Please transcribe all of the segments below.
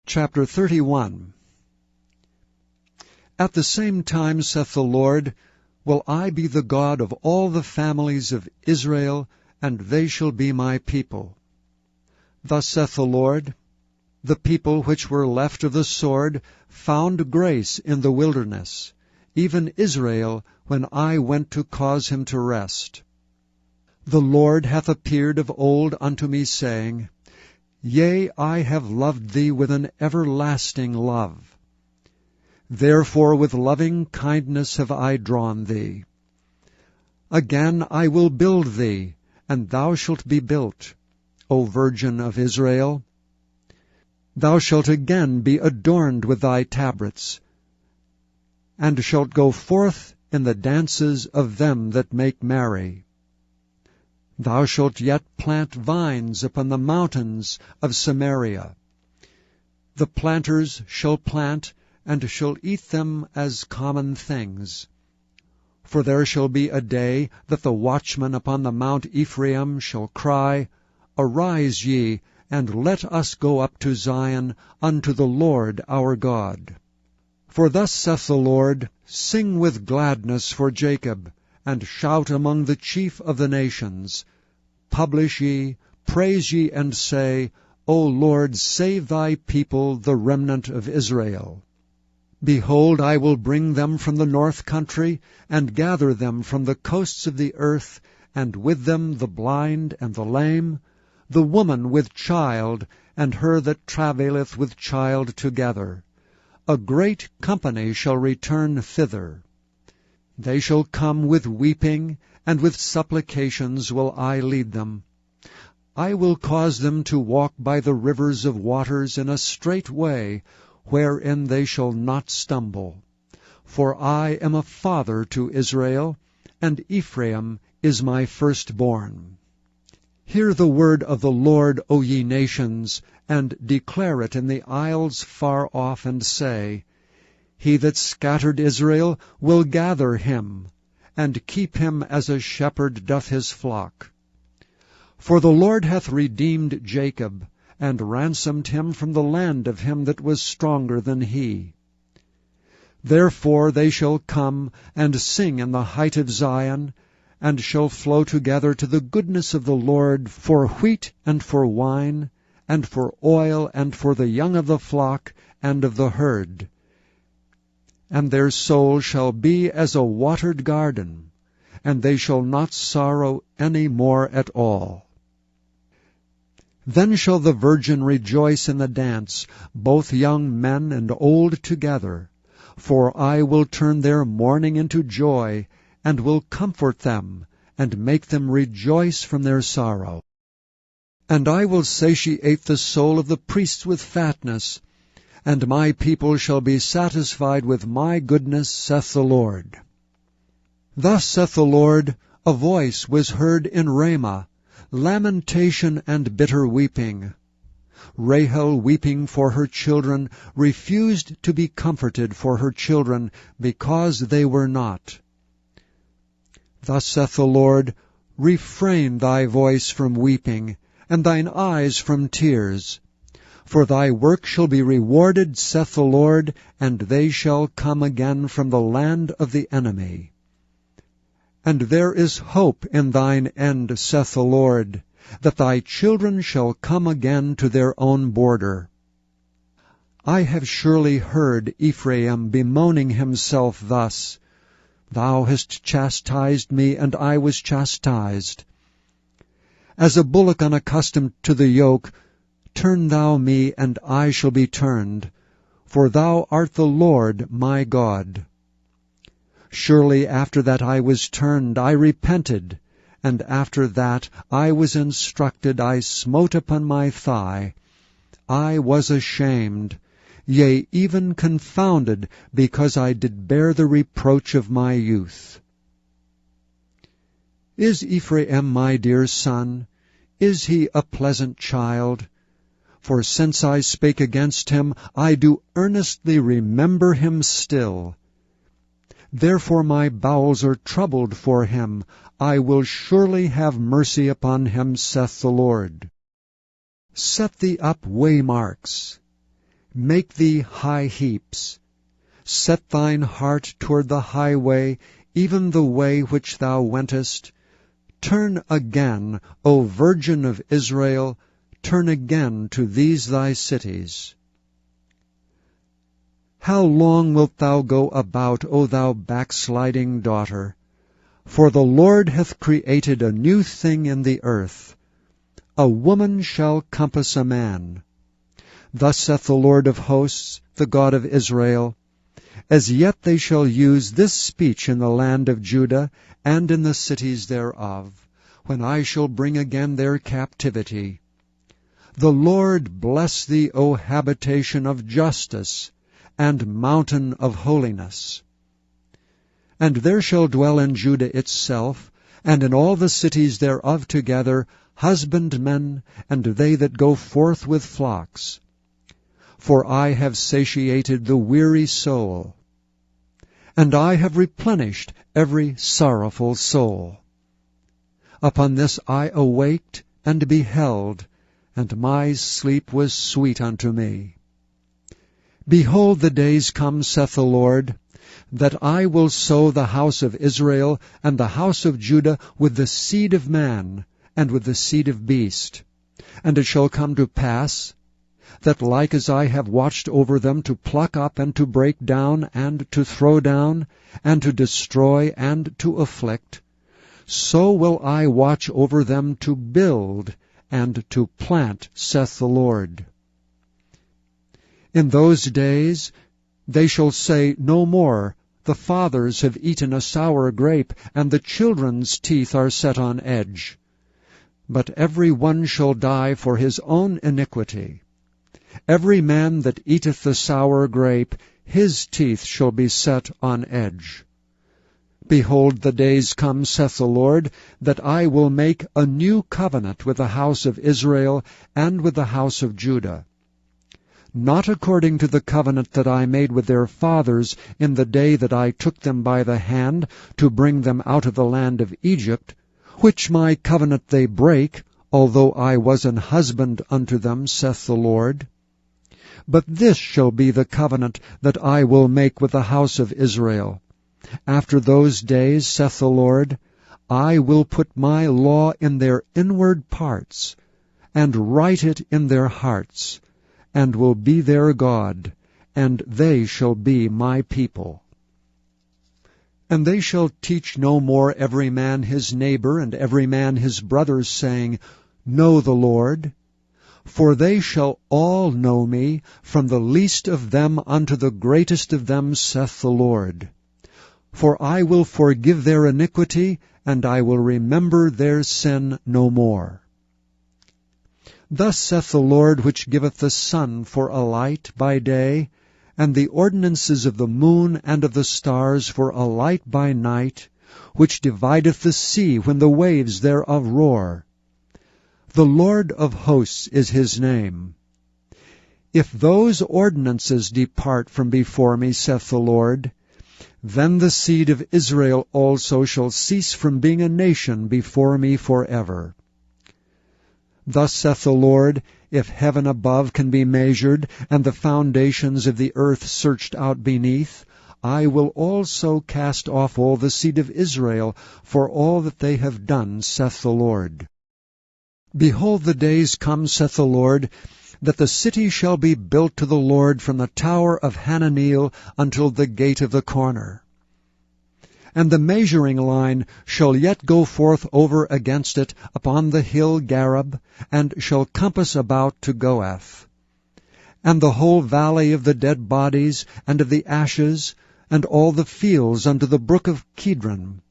Chapter 31. At the same time, saith the Lord, will I be the God of all the families of Israel, and they shall be my people. Thus saith the Lord, the people which were left of the sword found grace in the wilderness, even Israel, when I went to cause him to rest. The Lord hath appeared of old unto me, saying, Yea, I have loved thee with an everlasting love. Therefore with loving kindness have I drawn thee. Again I will build thee, and thou shalt be built, O Virgin of Israel. Thou shalt again be adorned with thy tabrets, and shalt go forth in the dances of them that make merry. Thou shalt yet plant vines upon the mountains of Samaria. The planters shall plant, and shall eat them as common things. For there shall be a day that the watchmen upon the Mount Ephraim shall cry, Arise ye, and let us go up to Zion, unto the Lord our God. For thus saith the Lord, Sing with gladness for Jacob, and shout among the chief of the nations. Publish ye, praise ye, and say, O Lord, save thy people, the remnant of Israel. Behold, I will bring them from the north country, and gather them from the coasts of the earth, and with them the blind and the lame, the woman with child, and her that travaileth with child together. A great company shall return thither. They shall come with weeping, and with supplications will I lead them. I will cause them to walk by the rivers of waters in a straight way, wherein they shall not stumble. For I am a father to Israel, and Ephraim is my firstborn. Hear the word of the Lord, O ye nations, and declare it in the isles far off, and say, He that scattered Israel will gather him, and keep him as a shepherd doth his flock. For the Lord hath redeemed Jacob, and ransomed him from the land of him that was stronger than he. Therefore they shall come and sing in the height of Zion, and shall flow together to the goodness of the Lord for wheat and for wine, and for oil and for the young of the flock and of the herd. And their soul shall be as a watered garden, and they shall not sorrow any more at all. Then shall the virgin rejoice in the dance, both young men and old together. For I will turn their mourning into joy, and will comfort them, and make them rejoice from their sorrow. And I will satiate the soul of the priests with fatness, and my people shall be satisfied with my goodness, saith the Lord. Thus saith the Lord, a voice was heard in Ramah, lamentation and bitter weeping. Rahel, weeping for her children, refused to be comforted for her children, because they were not. Thus saith the Lord, Refrain thy voice from weeping, and thine eyes from tears. For thy work shall be rewarded, saith the Lord, and they shall come again from the land of the enemy. And there is hope in thine end, saith the Lord, that thy children shall come again to their own border. I have surely heard Ephraim bemoaning himself thus, Thou hast chastised me, and I was chastised. As a bullock unaccustomed to the yoke, turn thou me, and I shall be turned, for thou art the Lord my God. Surely after that I was turned, I repented, and after that I was instructed, I smote upon my thigh. I was ashamed, yea, even confounded, because I did bear the reproach of my youth. Is Ephraim my dear son? Is he a pleasant child? For since I spake against him, I do earnestly remember him still. Therefore my bowels are troubled for him. I will surely have mercy upon him, saith the Lord. Set thee up waymarks. Make thee high heaps. Set thine heart toward the highway, even the way which thou wentest. Turn again, O Virgin of Israel, turn again to these thy cities. How long wilt thou go about, O thou backsliding daughter? For the Lord hath created a new thing in the earth. A woman shall compass a man. Thus saith the Lord of hosts, the God of Israel, As yet they shall use this speech in the land of Judah, and in the cities thereof, when I shall bring again their captivity. The Lord bless thee, O habitation of justice, and mountain of holiness. And there shall dwell in Judah itself, and in all the cities thereof together, husbandmen, and they that go forth with flocks. For I have satiated the weary soul, and I have replenished every sorrowful soul. Upon this I awaked and beheld, and my sleep was sweet unto me. Behold, the days come, saith the Lord, that I will sow the house of Israel and the house of Judah with the seed of man and with the seed of beast. And it shall come to pass, that like as I have watched over them to pluck up and to break down and to throw down and to destroy and to afflict, so will I watch over them to build and to plant, saith the Lord. In those days they shall say no more, The fathers have eaten a sour grape, and the children's teeth are set on edge. But every one shall die for his own iniquity. Every man that eateth the sour grape, his teeth shall be set on edge. Behold, the days come, saith the Lord, that I will make a new covenant with the house of Israel and with the house of Judah. Not according to the covenant that I made with their fathers in the day that I took them by the hand to bring them out of the land of Egypt, which my covenant they break, although I was an husband unto them, saith the Lord. But this shall be the covenant that I will make with the house of Israel. After those days, saith the Lord, I will put my law in their inward parts, and write it in their hearts, and will be their God, and they shall be my people. And they shall teach no more every man his neighbor and every man his brother, saying, Know the Lord. For they shall all know me, from the least of them unto the greatest of them, saith the Lord. For I will forgive their iniquity, and I will remember their sin no more. Thus saith the Lord, which giveth the sun for a light by day, and the ordinances of the moon and of the stars for a light by night, which divideth the sea when the waves thereof roar. The Lord of hosts is his name. If those ordinances depart from before me, saith the Lord, then the seed of Israel also shall cease from being a nation before me forever. Thus saith the Lord, if heaven above can be measured, and the foundations of the earth searched out beneath, I will also cast off all the seed of Israel for all that they have done, saith the Lord. Behold, the days come, saith the Lord, that the city shall be built to the Lord from the tower of Hananeel until the gate of the corner. And the measuring line shall yet go forth over against it upon the hill Gareb, and shall compass about to Goath. And the whole valley of the dead bodies, and of the ashes, and all the fields unto the brook of Kidron,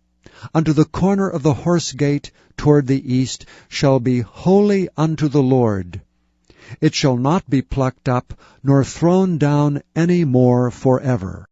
unto the corner of the horse gate toward the east, shall be holy unto the Lord. It shall not be plucked up, nor thrown down any more forever.